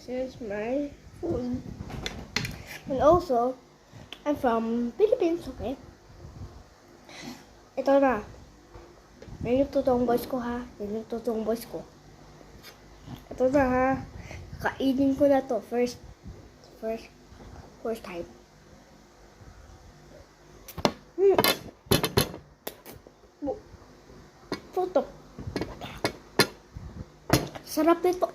is my food. And also, I'm from Philippines, okay? Ito na. Yan yung totoong voice ko, ha? Yan yung totoong voice ko. Ito na, ha? Kainin ko na to. First time. Tutok. Sarap nito.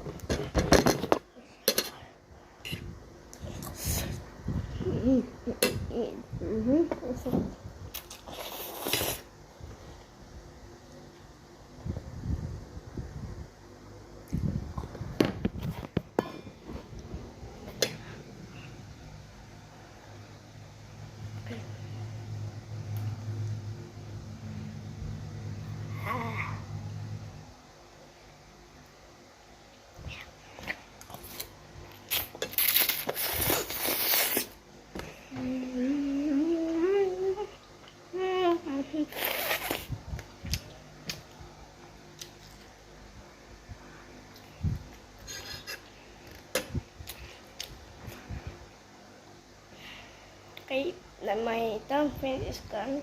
Okay, now my dumpling is gone.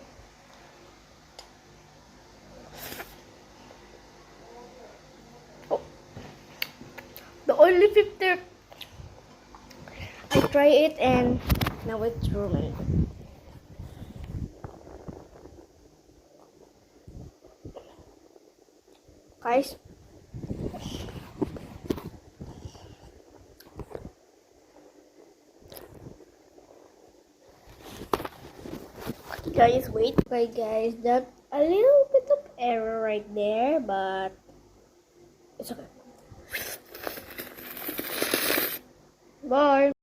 Oh, the only 50. I try it and now it's ruined. Guys, wait. Okay guys, that's a little bit of error right there, but it's okay. Bye.